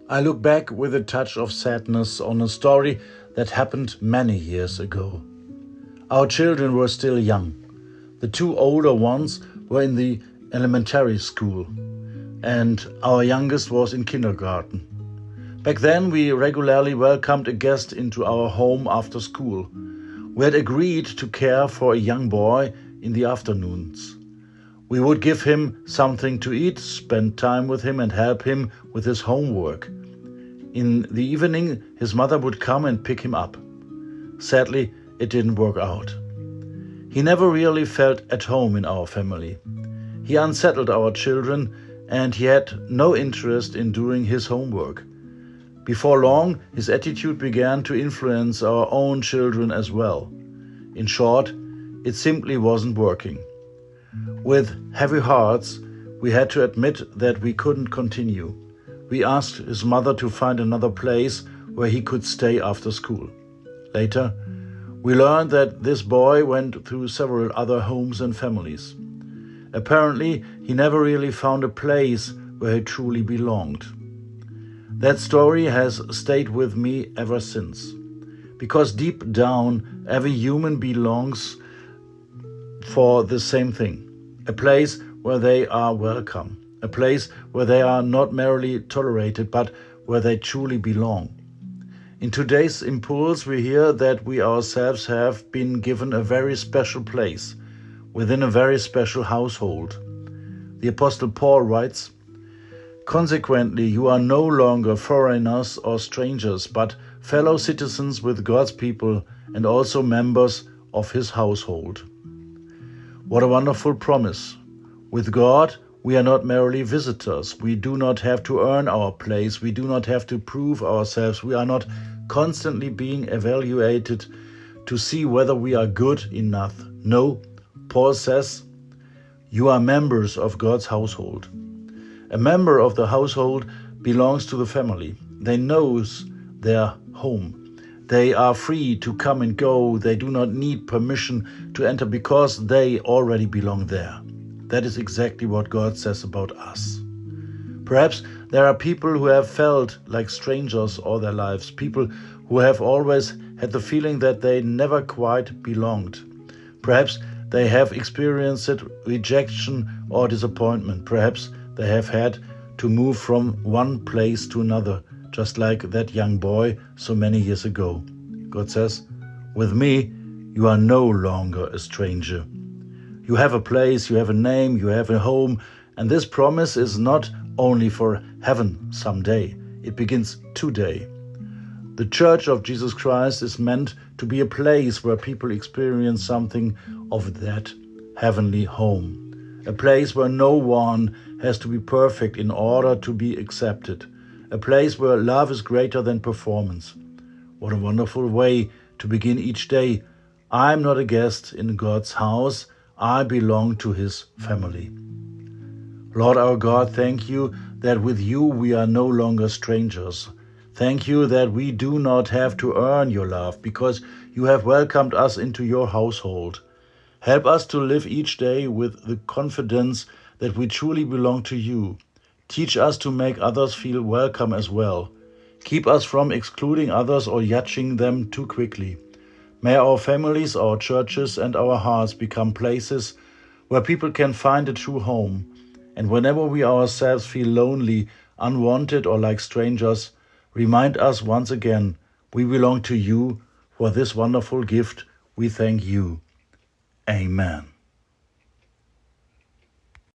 I look back with a touch of sadness on a story that happened many years ago. Our children were still young. The two older ones were in the elementary school, and our youngest was in kindergarten. Back then, we regularly welcomed a guest into our home after school. We had agreed to care for a young boy in the afternoons. We would give him something to eat, spend time with him, and help him with his homework. In the evening, his mother would come and pick him up. Sadly, it didn't work out. He never really felt at home in our family. He unsettled our children, and he had no interest in doing his homework. Before long, his attitude began to influence our own children as well. In short, it simply wasn't working. With heavy hearts, we had to admit that we couldn't continue. We asked his mother to find another place where he could stay after school. Later, we learned that this boy went through several other homes and families. Apparently, he never really found a place where he truly belonged. That story has stayed with me ever since. Because deep down, every human belongs for the same thing. A place where they are welcome. A place where they are not merely tolerated, but where they truly belong. In today's impulse, we hear that we ourselves have been given a very special place within a very special household. The Apostle Paul writes, "Consequently, you are no longer foreigners or strangers, but fellow citizens with God's people and also members of his household." What a wonderful promise. With God, we are not merely visitors. We do not have to earn our place. We do not have to prove ourselves. We are not constantly being evaluated to see whether we are good enough. No, Paul says, you are members of God's household. A member of the household belongs to the family. They know their home. They are free to come and go. They do not need permission to enter because they already belong there. That is exactly what God says about us. Perhaps there are people who have felt like strangers all their lives, people who have always had the feeling that they never quite belonged. Perhaps they have experienced rejection or disappointment. Perhaps they have had to move from one place to another, just like that young boy so many years ago. God says, with me, you are no longer a stranger. You have a place, you have a name, you have a home, and this promise is not only for heaven someday. It begins today. The Church of Jesus Christ is meant to be a place where people experience something of that heavenly home. A place where no one has to be perfect in order to be accepted. A place where love is greater than performance. What a wonderful way to begin each day. I'm not a guest in God's house. I belong to his family. Lord our God, thank you that with you we are no longer strangers. Thank you that we do not have to earn your love because you have welcomed us into your household. Help us to live each day with the confidence that we truly belong to you. Teach us to make others feel welcome as well. Keep us from excluding others or judging them too quickly. May our families, our churches, and our hearts become places where people can find a true home. And whenever we ourselves feel lonely, unwanted, or like strangers, remind us once again, we belong to you. For this wonderful gift, we thank you. Amen.